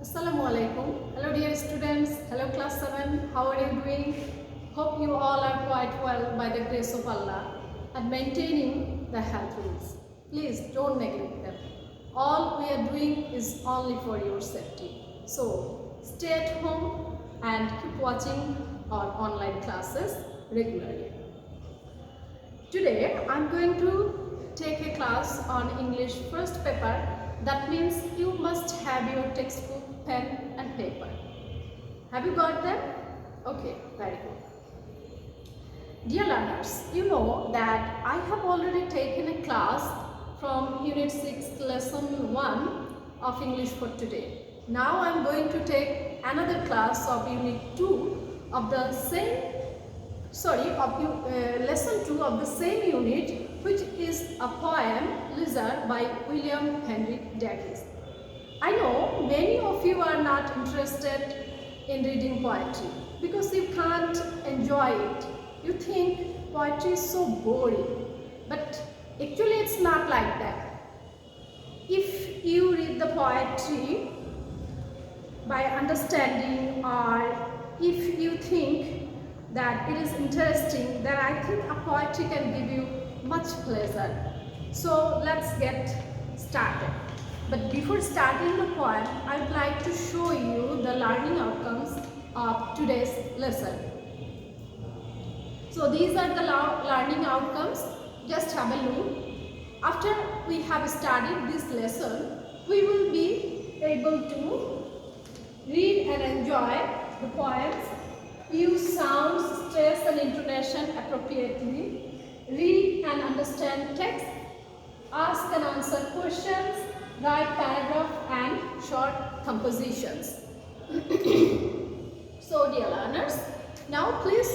Assalamu alaikum. Hello dear students. Hello class 7. How are you doing? Hope you all are quite well by the grace of Allah and maintaining the health rules. Please don't neglect them. All we are doing is only for your safety. So stay at home and keep watching our online classes regularly. Today I'm going to take a class on English first paper. That means you must have your textbook, pen and paper. Have you got them? Okay, very good. Dear learners, you know that I have already taken a class from Unit 6, Lesson 1 of English for today. Now I am going to take another class of Unit 2 of the same, Lesson 2 of the same unit, which is a poem, Lizard by William Henry Davies. I know many of you are not interested in reading poetry because you can't enjoy it. You think poetry is so boring, but actually it's not like that. If you read the poetry by understanding, or if you think that it is interesting, then I think a poetry can give you much pleasure. So let's get started. But before starting the poem, I would like to show you the learning outcomes of today's lesson. So these are the learning outcomes. Just have a look. After we have studied this lesson, we will be able to read and enjoy the poems, use sounds, stress and intonation appropriately, read and understand text, ask and answer questions, write paragraph and short compositions. So dear learners, now please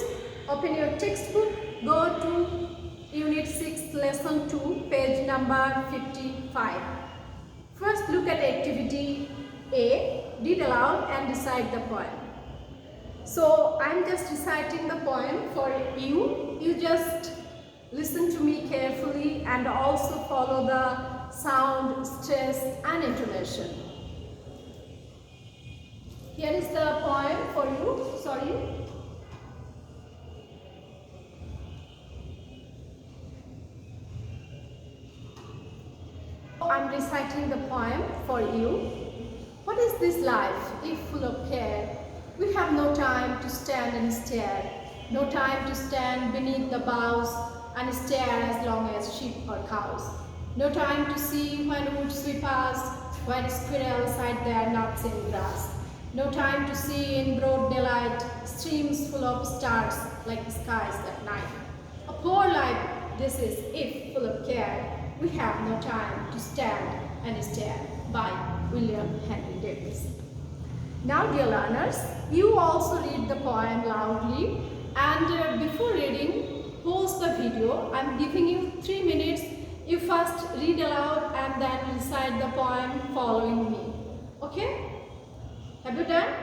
open your textbook, go to Unit 6, Lesson 2, page number 55. First look at activity A, read aloud and recite the poem. So I am just reciting the poem for you. You just listen to me carefully and also follow the sound, stress and intonation. Here is the poem for you. I am reciting the poem for you. What is this life if full of care? We have no time to stand and stare, no time to stand beneath the boughs and stare as long as sheep or cows. No time to see when wood sweep past, when squirrels hide their nuts in grass. No time to see in broad daylight streams full of stars like the skies at night. A poor life this is if full of care. We have no time to stand and stare. By William Henry Davies. Now dear learners, you also read the poem loudly, and before reading, pause the video. I am giving you 3 minutes. You first read aloud and then recite the poem following me. Okay? Have you done?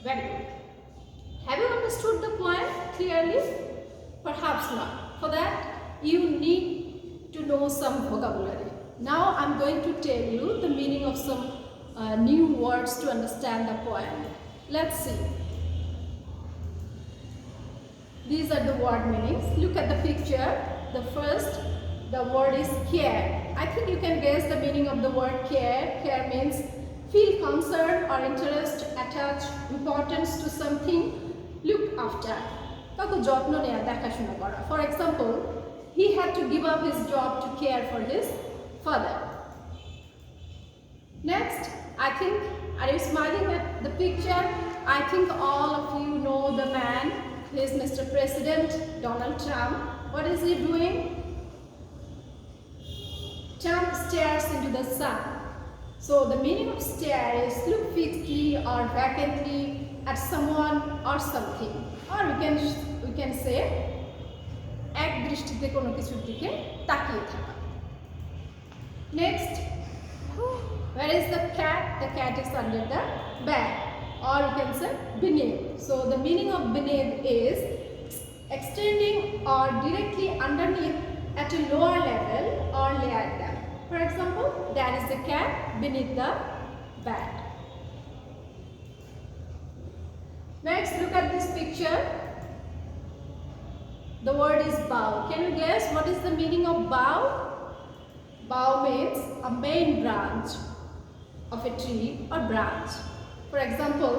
Very good. Have you understood the poem clearly? Perhaps not. For that, you need to know some vocabulary. Now I am going to tell you the meaning of some new words to understand the poem. Let's see. These are the word meanings. Look at the picture. The first, the word is care. I think you can guess the meaning of the word care. Care means feel concern or interest, attach importance to something, look after. For example, he had to give up his job to care for his father. Next, I think, are you smiling at the picture? I think all of you know the man. He is Mr. President Donald Trump. What is he doing? Trump stares into the sun. So the meaning of stare is look fixedly or vacantly at someone or something. Or we can say এক দৃষ্টিতে কোনো কিছুর দিকে তাকিয়ে থাকা. Next, where is the cat? The cat is under the bed, or you can say beneath. So the meaning of beneath is extending or directly underneath at a lower level or layer them. For example, there is the cat beneath the bed. Next, look at this picture. The word is bough. Can you guess what is the meaning of bough? Bough means a main branch of a tree or branch. For example,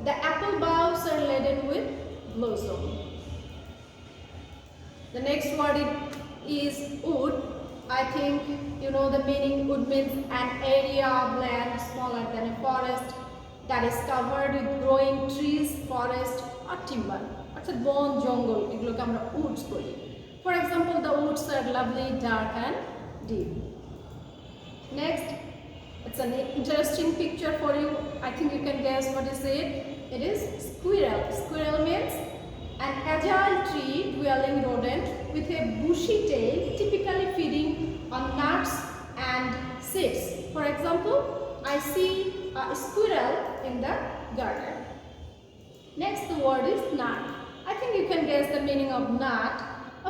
the apple boughs are laden with blossom. The next word is wood. I think you know the meaning. Wood means an area of land smaller than a forest that is covered with growing trees, forest or timber. অর্থাৎ বন জঙ্গল এগুলোকে আমরা Woods বলি. For example, the woods are lovely, dark and deep. Next, it's an interesting picture for you. I think you can guess what is it. It is squirrel. Squirrel means an agile tree dwelling rodent with a bushy tail, typically feeding on nuts and seeds. For example, I see a squirrel in the garden. Next, the word is nut. I think you can guess the meaning of nut.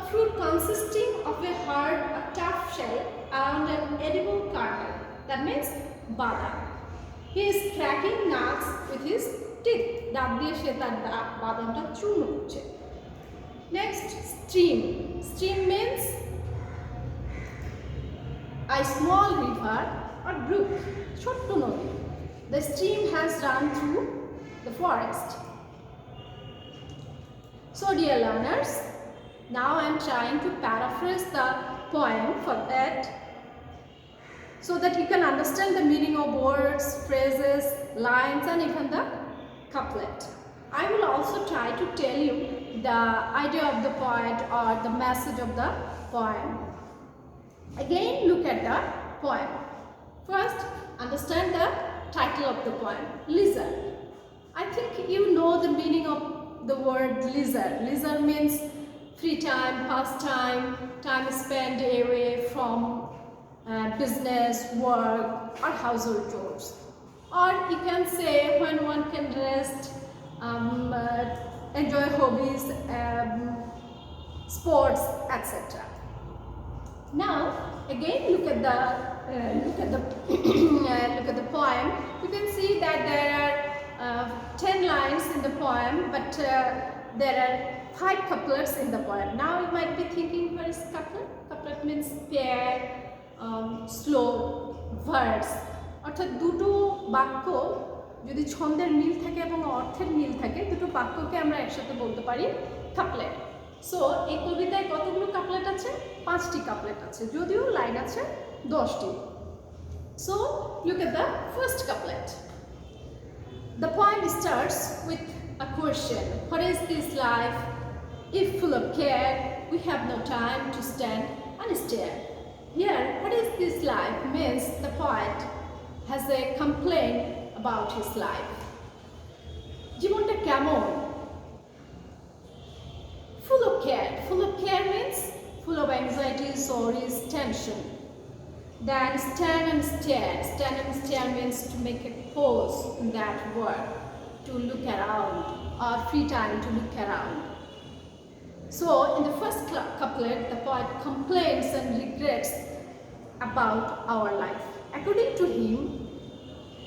A fruit consisting of a hard, tough shell around an edible kernel. That means badam. He is cracking nuts with his teeth. দাঁত দিয়ে সে তার বাদামটা চূর্ণ করছে. Next, stream. Stream means a small river or brook. ছোট্ট নদী. The stream has run through the forest. So dear learners, now I am trying to paraphrase the poem for that, so that you can understand the meaning of words, phrases, lines and even the couplet. I will also try to tell you the idea of the poet or the message of the poem. Again, look at the poem. First, understand the title of the poem, Leisure. I think you know the meaning of the word leisure. Leisure means free time, pastime, time spent away from business, work or household chores. Or you can say when one can rest, enjoy hobbies, sports, etc. Now again look at the look at the poem. You can see that there are 10 lines in the poem, but there are 5 couplets in the poem. Now you might be thinking, where is couplet? Couplet means pair, slow, verse. অর্থাৎ দুটো বাক্য যদি ছন্দের মিল থাকে এবং অর্থের মিল থাকে, দুটো বাক্যকে আমরা একসাথে বলতে পারি কাপলেট. সো এই কবিতায় কতগুলো কাপলেট আছে? 5টি কাপলেট আছে, যদিও লাইন আছে 10টি. So look at the first couplet. The poem starts with a question. What is this life? If full of care, we have no time to stand and stare. Here, what is this life means the poet has a complaint about his life. জীবনটা কেমন? Full of care. Full of care means full of anxiety, worries, tension. Then stand and stare. Stand and stare means to make a pause in that word, to look around, or free time to look around. So in the first couplet, the poet complains and regrets about our life. According to him,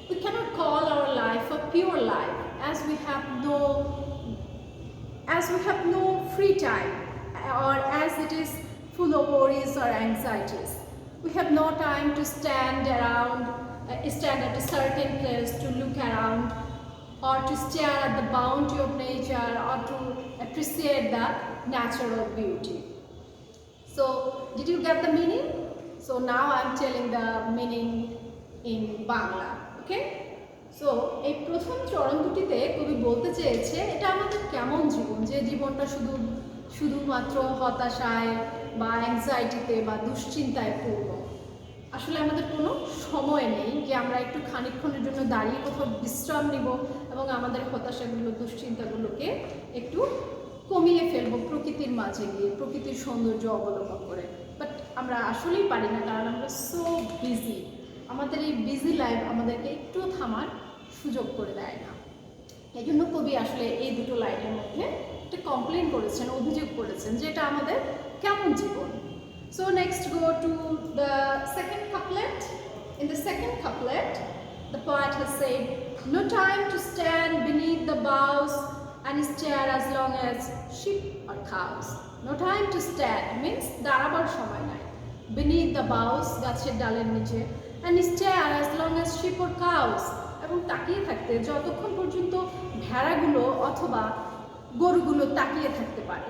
we cannot call our life a pure life as we have no free time, or as it is full of worries or anxieties. We have no time to stand at a certain place to look around, or to stare at the bounty of nature, or to appreciate the natural beauty. So did you get the meaning? So now I am telling the meaning in Bangla. Okay? So এই প্রথম চরণ দুটিতে কবি বলতে চেয়েছে এটা আমাদের কেমন জীবন, যে জীবনটা শুধুমাত্র হতাশায় বা অ্যাংজাইটিতে বা দুশ্চিন্তায় পূর্ণ। আসলে আমাদের কোনো সময় নেই যে আমরা একটু খানিকক্ষণের জন্য দাঁড়িয়ে কোথাও বিশ্রাম নিব এবং আমাদের হতাশাগুলো, দুশ্চিন্তাগুলোকে একটু কমিয়ে ফেলবো প্রকৃতির মাঝে গিয়ে, প্রকৃতির সৌন্দর্য অবলোকন করে। বাট আমরা আসলেই পারি না, কারণ আমরা সো বিজি। আমাদের এই বিজি লাইফ আমাদেরকে একটু থামার সুযোগ করে দেয় না। এই জন্য কবি আসলে এই দুটো লাইনের মধ্যে একটা কমপ্লেন করেছেন, অভিযোগ করেছেন যে এটা আমাদের কেমন জীবন। So next go to the second couplet. In the second couplet, the poet has said, no time to stand beneath the boughs and stare as long as sheep or cows. No time to stand means দাঁড়াবার সময় নাই। Beneath the boughs গাছের ডালের নিচে and stare as long as sheep or cows এবং তাকিয়ে থাকতে যতক্ষণ পর্যন্ত ভেড়াগুলো অথবা গরুগুলো তাকিয়ে থাকতে পারে।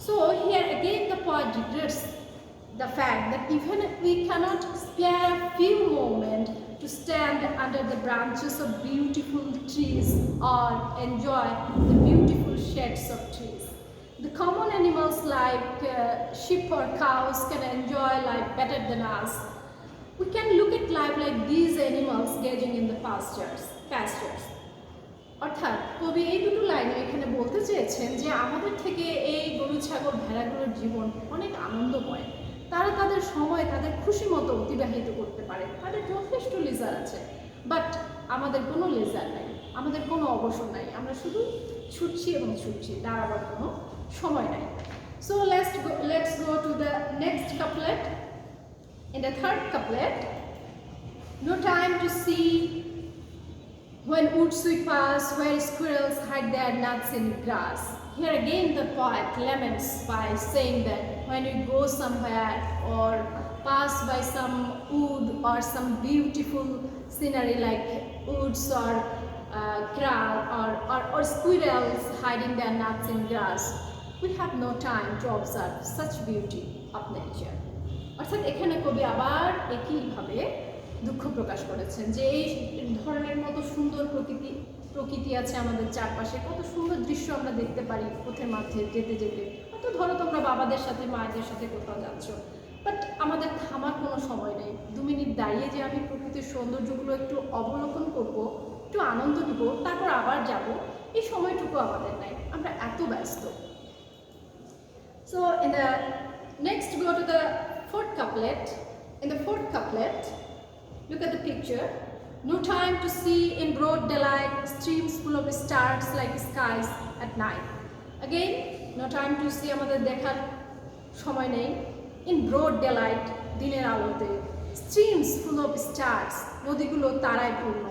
So here again the poet regrets the fact that even we cannot spare a few moments to stand under the branches of beautiful trees or enjoy the beautiful shades of trees. The common animals like sheep or cows can enjoy life better than us. We can look at life like these animals gazing in the pastures. অর্থাৎ কবি এই দুটো লাইনে এখানে বলতে চেয়েছেন যে আমাদের থেকে এই গরু ছাগল ভেড়াগুলোর জীবন অনেক আনন্দময়। তারা তাদের সময় তাদের খুশি মতো অতিবাহিত করতে পারে, তাদের যথেষ্ট লেজার আছে, বাট আমাদের কোনো লেজার নাই, আমাদের কোনো অবসর নাই, আমরা শুধু ছুটছি এবং ছুটছি, দাঁড়াবার কোনো সময় নাই। So let's go to the next couplet. In the third couplet, no time to see when wood sweepers, where squirrels hide their nuts in grass. Here again the poet laments by saying that when we go somewhere or pass by some wood or some beautiful scenery like woods or grass or squirrels hiding their nuts in grass, we have no time to observe such beauty of nature. অর্থাৎ এখানে কবি আবার একইভাবে দুঃখ প্রকাশ করেছেন যে এই ধরনের মতো সুন্দর প্রকৃতি আছে আমাদের চারপাশে, কত সুন্দর দৃশ্য আমরা দেখতে পারি পথের মাঝে যেতে যেতে। হয়তো ধরো তোমরা বাবাদের সাথে মায়েদের সাথে কোথাও যাচ্ছ, বাট আমাদের থামার কোনো সময় নেই। 2 মিনিট দাঁড়িয়ে যে আমি প্রকৃতির সৌন্দর্যগুলো একটু অবলোকন করব, একটু আনন্দ নেব, তারপর আবার যাব, এই সময়টুকু আমাদের নাই, আমরা এত ব্যস্ত। So in the next go to the fourth couplet. In the fourth couplet, look at the picture. No time to see in broad daylight streams full of stars like skies at night. Again, no time to see আমাদের দেখার সময় নেই। In broad daylight দিনের আলোতে streams full of stars নদীগুলো তারায় পূর্ণ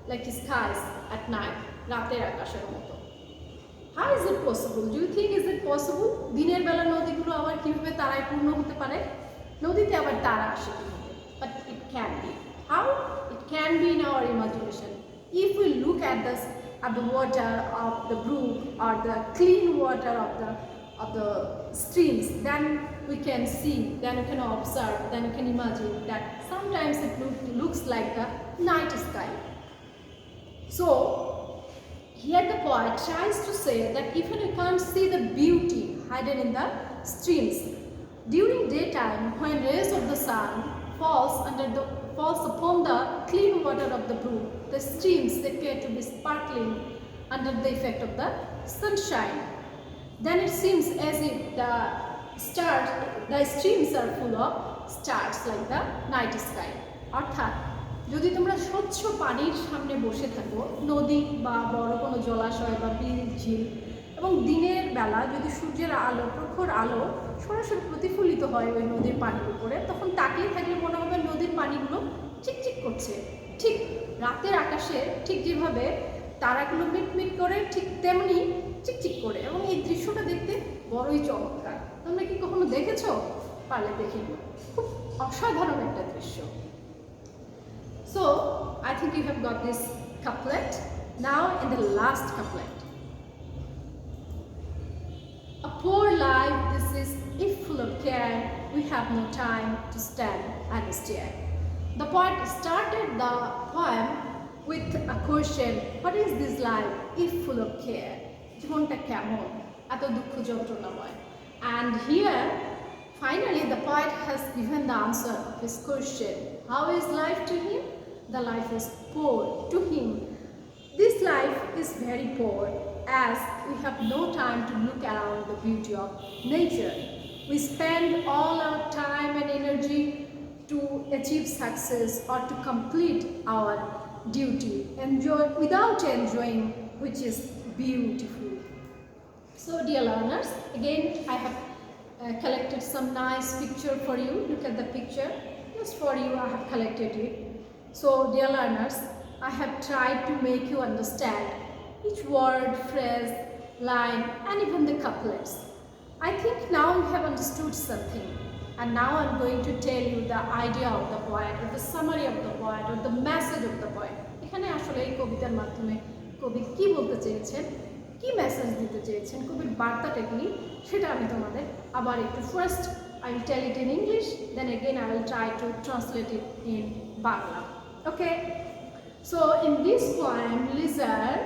like skies at night রাতের আকাশের মতো। How is it possible? Do you think is it possible? দিনের বেলা নদীগুলো আবার কিভাবে তারায় পূর্ণ হতে পারে? নদীতে আবার তারা আসে কিভাবে? But it can be. How? It can be in our imagination. If we look at the water of the brook or the clean water of the streams, then we can see, then we can observe, then we can imagine that sometimes it looks like the night sky. So here the poet tries to say that even we can't see the beauty hidden in the streams, during daytime when rays of the sun falls upon the clean water of the brook, the streams appear to be sparkling under the effect of the sunshine. Then it seems as if the streams are full of stars like the night sky. অর্থাৎ যদি তোমরা স্বচ্ছ পানির সামনে বসে থাকো, নদী বা বড় কোনো জলাশয় বা বিল ঝিল, এবং দিনের বেলা যদি সূর্যের আলো প্রখর আলো সরাসরি প্রতিফলিত হয় ওই নদীর পানির উপরে, তখন তাকিয়ে থাকলে মনে হবে নদীর পানিগুলো চিকচিক করছে। ঠিক রাতের আকাশে ঠিক যেভাবে তারাগুলো মিটমিট করে ঠিক তেমনি চিকচিক করে, এবং এই দৃশ্যটা দেখতে বড়ই চমৎকার। তোমরা কি কখনো দেখেছো? পারলে দেখে নিও, খুব অসাধারণ একটা দৃশ্য। So I think you have got this couplet. Now in the last couplet. A poor life this is, if full of care, we have no time to stand and stare. The poet started the poem with a question, what is this life if full of care? জীবনটা কেমন, এত দুঃখ যন্ত্রণাময়? And here finally the poet has given the answer of his question. How is life to him? The life is poor to him. This life is very poor as we have no time to look around the beauty of nature. We spend all our time and energy to achieve success or to complete our duty, without enjoying which is beautiful. So dear learners, again I have collected some nice picture for you. Look at the picture, just for you I have collected it. So dear learners, I have tried to make you understand each word, phrase, line, and even the couplets. I think now you have understood something, and now I'm going to tell you the idea of the poet, or the summary of the poet, or the message of the poet. এখানে আসলে এই কবিতার মাধ্যমে কবি কি বলতে চেয়েছেন, কি মেসেজ দিতে চেয়েছেন, কবির বার্তাটা কি, সেটা আমি তোমাদের আবার একটু first I will tell it in English, then again I will try to translate it in Bangla. Okay? So in this poem, Lizard,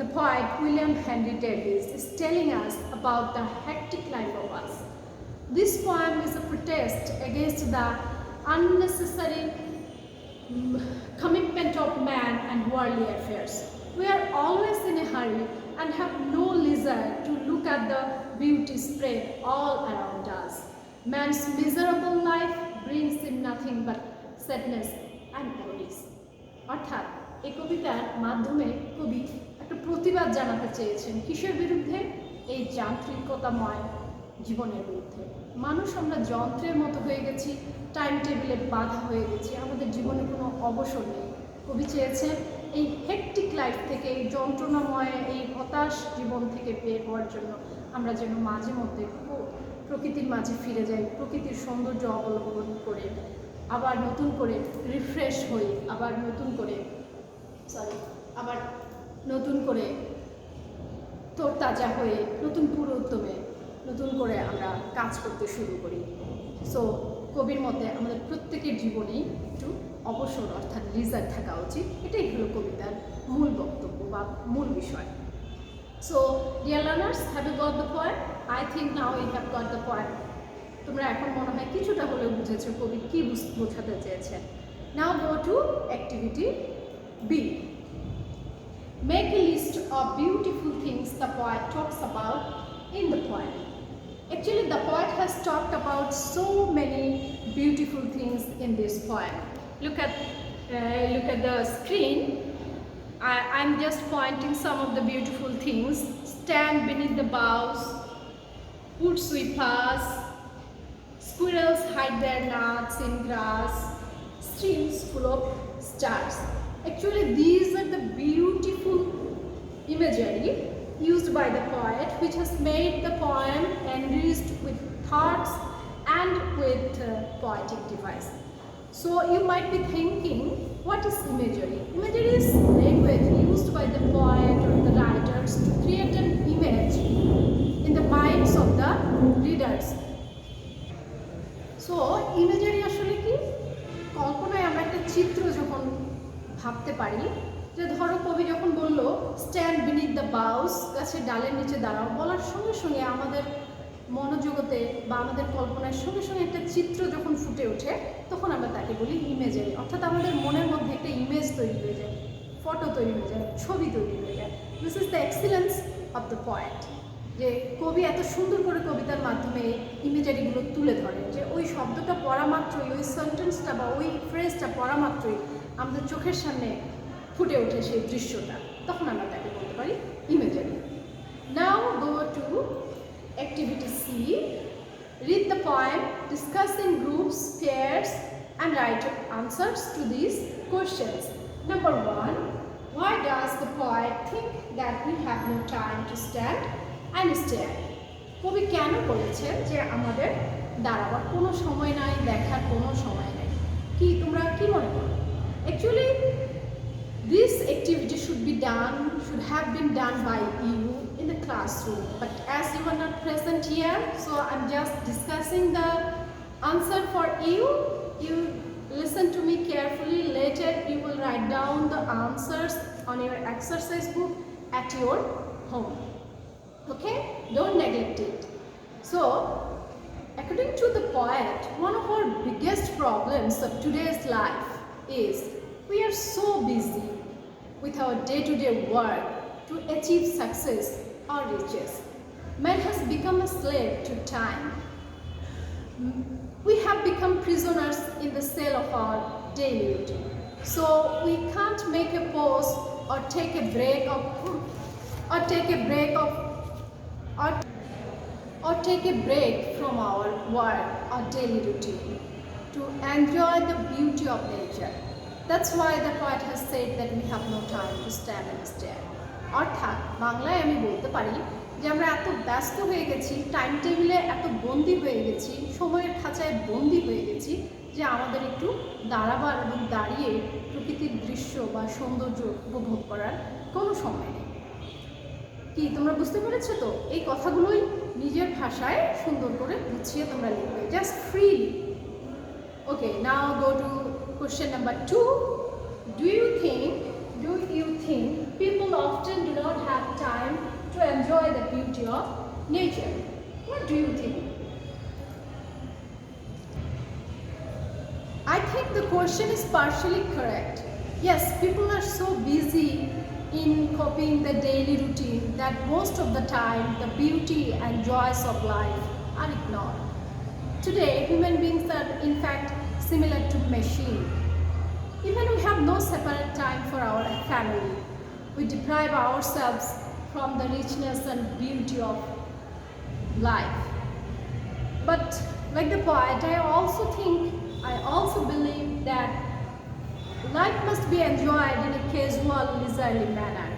the poet William Henry Davies is telling us about the hectic life of us. This poem is a protest against the unnecessary commitment of man and worldly affairs. We are always in a hurry and have no leisure to look at the beauty spread all around us. Man's miserable life brings him nothing but sadness and worries. অর্থাৎ এই কবিতার মাধ্যমে কবি একটা প্রতিবাদ জানাতে চেয়েছেন কিসের বিরুদ্ধে? এই যান্ত্রিকতাময় জীবনের বিরুদ্ধে। মানুষ আমরা যন্ত্রের মতো হয়ে গেছি, টাইম টেবিলে বাধা হয়ে গেছি, আমাদের জীবনে কোনো অবসর নেই। কবি চেয়েছেন এই হেকটিক লাইফ থেকে, এই যন্ত্রণাময়, এই হতাশ জীবন থেকে বের হওয়ার জন্য আমরা যেন মাঝে মধ্যে প্রকৃতির মাঝে ফিরে যাই, প্রকৃতির সৌন্দর্য অবলম্বন করে আবার নতুন করে রিফ্রেশ হই, আবার নতুন করে তোরতাজা হয়ে নতুন পুরো উদ্যমে নতুন করে আমরা কাজ করতে শুরু করি। সো কবির মতে আমাদের প্রত্যেকের জীবনেই একটু অবসর অর্থাৎ লিজার থাকা উচিত। এটাই হলো কবিতার মূল বক্তব্য বা মূল বিষয়। So dear learners, have you got the point? I think now you have got the point. তোমরা এখন মনে হয় কিছুটা হলেও বুঝেছো কবি কি বোঝাতে চেয়েছেন। Now go to activity B. Make a list of beautiful things the poet talks about in the poem. Actually, the poet has talked about so many beautiful things in this poem. Look at the screen. I'm just pointing some of the beautiful things. Stand beneath the boughs, wood sweepers, squirrels hide their nuts in grass, streams full of stars. Actually, these are the beautiful imagery used by the poet, which has made the poem enriched with thoughts and with poetic device. So you might be thinking, what is imagery? Imagery is language used by the poet or the writers to create an image in the minds of the readers. So imagery আসলে কি? কল্পনায় আমরা একটা চিত্র যখন ভাবতে পারি, যে ধরো কবি যখন বলল স্ট্যান্ড বিনিথ দ্য বাউস, গাছের ডালের নিচে দাঁড়াও, বলার সঙ্গে সঙ্গে আমাদের মনোজগতে বা আমাদের কল্পনার সঙ্গে সঙ্গে একটা চিত্র যখন ফুটে ওঠে, তখন আমরা তাকে বলি ইমেজারি। অর্থাৎ আমাদের মনের মধ্যে একটা ইমেজ তৈরি হয়ে যায়, ফটো তৈরি হয়ে যায়, ছবি তৈরি হয়ে যায়। This is the excellence of the poet, যে কবি এত সুন্দর করে কবিতার মাধ্যমে ইমেজারিগুলো তুলে ধরেন, যে ওই শব্দটা পড়া মাত্রই, ওই সেন্টেন্সটা বা ওই ফ্রেজটা পড়া মাত্রই আমাদের চোখের সামনে ফুটে ওঠে সেই দৃশ্যটা, তখন আমরা তাকে বলতে পারি imagery. Now go to activity C. Read the poem, discuss in groups, pairs, and write answers to these questions. Number 1. Why does the poet think that we have no time to stand and stare? কবি কেন বলেছেন যে আমাদের দাঁড়াবার কোনো সময় নাই, দেখার কোনো সময় নাই? কি তোমরা কি মনে করো? Actually, this activity should have been done by you in the classroom, but as you are not present here, so I'm just discussing the answer for you. You listen to me carefully. Later you will write down the answers on your exercise book at your home. Okay, don't neglect it. So according to the poet, one of our biggest problems of today's life is we are so busy with our day-to-day work to achieve success or riches. Man has become a slave to time. We have become prisoners in the cell of our daily routine. So we can't make a pause or take a break from our work or daily routine to enjoy the beauty of nature. That's why the poet has said that we have no time to stand and stare. অর্থাৎ বাংলায় আমি বলতে পারি যে আমরা এত ব্যস্ত হয়ে গেছি, টাইম টেবিলে এত বন্দি হয়ে গেছি, সময়ের খাঁচায় বন্দি হয়ে গেছি যে আমাদের একটু দাঁড়াবার এবং দাঁড়িয়ে প্রকৃতির দৃশ্য বা সৌন্দর্য উপভোগ করার কোনো সময় নেই। কি তোমরা বুঝতে পেরেছো তো? এই কথাগুলোই নিজের ভাষায় সুন্দর করে গুছিয়ে তোমরা লিখবে, just freely. Okay, now go to question number 2. Do you think people often do not have time to enjoy the beauty of nature? What do you think? I think the question is partially correct. Yes, people are so busy in copying the daily routine that most of the time the beauty and joys of life are ignored. Today, human beings are in fact similar to machine. Even we have no separate time for our family. We deprive ourselves from the richness and beauty of life. But like the poet, I also believe that life must be enjoyed in a casual, leisurely manner.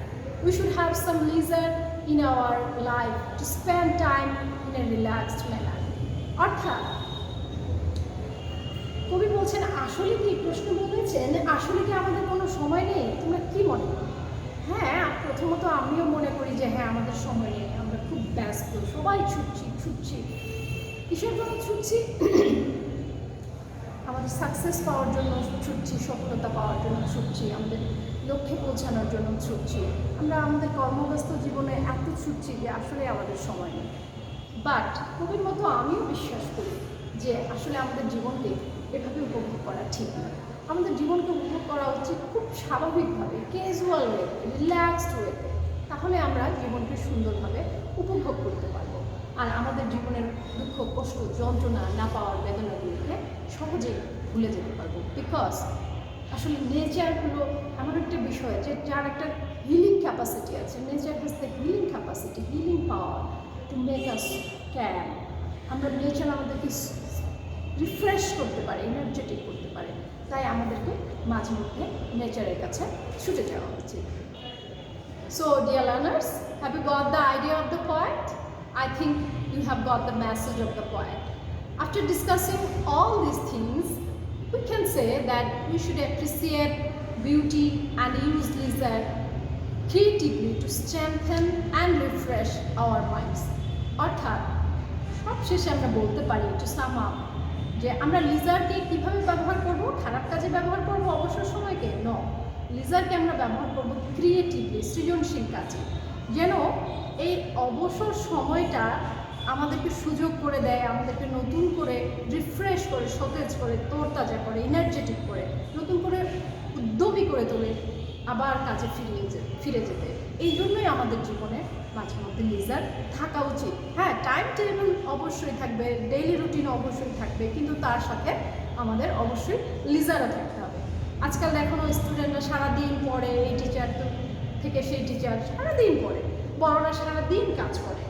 We should have some leisure in our life to spend time in a relaxed manner. অর্থাৎ কবি বলছেন, আসলে কি প্রশ্ন বলেছেন, আসলে কি আমাদের কোনো সময় নেই? তোমরা কি মনে করো? হ্যাঁ, প্রথমত আমিও মনে করি যে হ্যাঁ, আমাদের সময় নেই, আমরা খুব ব্যস্ত, সবাই ছুটছি। কিসের জন্য ছুটছি? আমাদের সাকসেস পাওয়ার জন্য ছুটছি, সফলতা পাওয়ার জন্য ছুটছি, আমাদের লক্ষ্যে পৌঁছানোর জন্য ছুটছি। আমরা আমাদের কর্মব্যস্ত জীবনে এত ছুটছি যে আসলে আমাদের সময় নেই। বাট কবির মতো আমিও বিশ্বাস করি যে আসলে আমাদের জীবনকে এভাবে উপভোগ করা ঠিক না। আমাদের জীবনকে উপভোগ করা উচিত খুব স্বাভাবিকভাবে, ক্যাজুয়াল ওয়েতে, রিল্যাক্সড ওয়েতে। তাহলে আমরা জীবনকে সুন্দরভাবে উপভোগ করতে পারবো। আর আমাদের জীবনের দুঃখ, কষ্ট, যন্ত্রণা, না পাওয়ার বেদনাগুলোকে সহজেই ভুলে যেতে পারবো। বিকজ আসলে নেচার হলো এমন একটা বিষয় যে যার একটা হিলিং ক্যাপাসিটি আছে। Nature has the healing capacity, healing power to make us can. আমরা নেচার আমাদেরকে রিফ্রেশ করতে পারে, এনার্জেটিক করতে পারে। তাই আমাদেরকে মাঝে মধ্যে নেচারের কাছে ছুটে যাওয়া উচিত। So dear learners, have you got the idea of the poet? I think you have got the message of the poet. After discussing all these things, we can say that we should appreciate beauty and use leisure creatively to strengthen and refresh our minds. অর্থাৎ সবশেষে আমরা বলতে পারি, to sum up, যে আমরা লিজারকে কীভাবে ব্যবহার করব? খারাপ কাজে ব্যবহার করব অবসর সময়কে? নো, লিজারকে আমরা ব্যবহার করব ক্রিয়েটিভলি, সৃজনশীল কাজে, যেন এই অবসর সময়টা আমাদেরকে সুযোগ করে দেয়, আমাদেরকে নতুন করে রিফ্রেশ করে, সতেজ করে, তোড়তাজা করে, এনার্জেটিক করে, নতুন করে উদ্যমী করে তোলে আবার কাজে ফিরে যেতে। এই জন্যই আমাদের জীবনে মাঝে মধ্যে লিজার থাকা উচিত। হ্যাঁ, টাইম টেবিল অবশ্যই থাকবে, ডেইলি রুটিন অবশ্যই থাকবে, কিন্তু তার সাথে আমাদের অবশ্যই লিজারও থাকতে হবে। আজকাল দেখো স্টুডেন্টরা সারাদিন পড়ে, এই টিচার থেকে সেই টিচার সারাদিন পড়ে, বড়রা সারাদিন কাজ করে,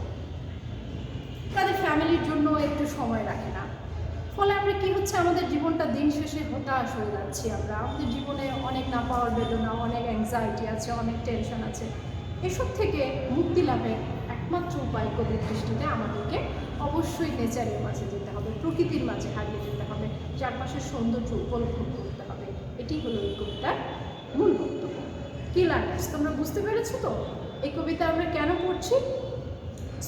তাদের ফ্যামিলির জন্য একটু সময় রাখে না। ফলে আমরা কি হচ্ছে, আমাদের জীবনটা দিন শেষে হতাশ হয়ে যাচ্ছি। আমাদের জীবনে অনেক না পাওয়ার বেদনা, অনেক অ্যাংজাইটি আছে, অনেক টেনশন আছে। এসব থেকে মুক্তি লাভের একমাত্র উপায় কবির দৃষ্টিতে আমাদেরকে অবশ্যই নেচারের মাঝে যেতে হবে, প্রকৃতির মাঝে হারিয়ে যেতে হবে, চারপাশের সৌন্দর্য উপলব্ধ করতে হবে। এটি হলো এই কবিতার মূল বক্তব্য। কি লার্নার্স, তোমরা বুঝতে পেরেছো তো এই কবিতা আমরা কেন পড়ছি?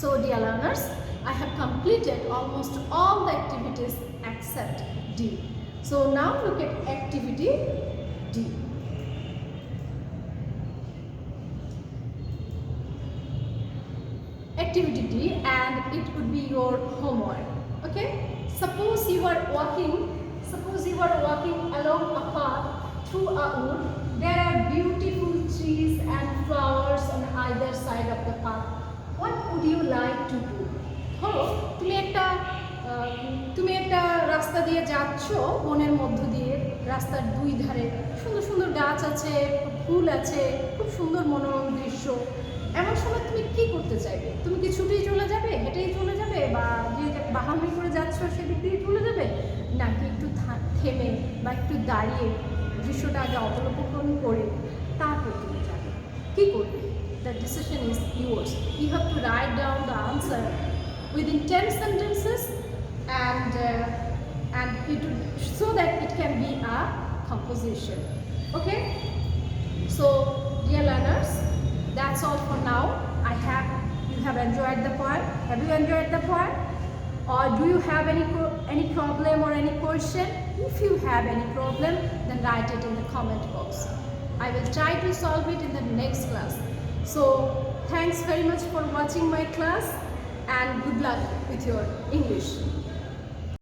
So dear learners, I have completed almost all the activities except D. So now look at activity D. Activity D, and it could be your homework. Okay, suppose you are walking along a path through a wood. There are beautiful trees and flowers on either side of the path. What would you like to do? ধরো তুমি একটা রাস্তা দিয়ে যাচ্ছ, বনের মধ্য দিয়ে, রাস্তার দুই ধারে সুন্দর সুন্দর গাছ আছে, ফুল আছে, খুব সুন্দর মনোরম দৃশ্য। এমন সময় তুমি কি করতে চাইবে? তুমি কি ছুটেই চলে যাবে, হেঁটেই চলে যাবে, বা যে বাহামি করে যাচ্ছ সেদিক দিয়ে চলে যাবে, নাকি একটু থেমে বা একটু দাঁড়িয়ে দৃশ্যটা আগে অবলোকন করে তারপর তুমি যাবে? কি করবে? The the decision is yours. You have to write down the answer within 10 sentences and so that it can be a composition. Okay, so dear learners, that's all for now. I have you have enjoyed the poem. Have you enjoyed the poem, or do you have any problem or any question? If you have any problem, then write it in the comment box. I will try to solve it in the next class. So thanks very much for watching my class, and good luck with your English.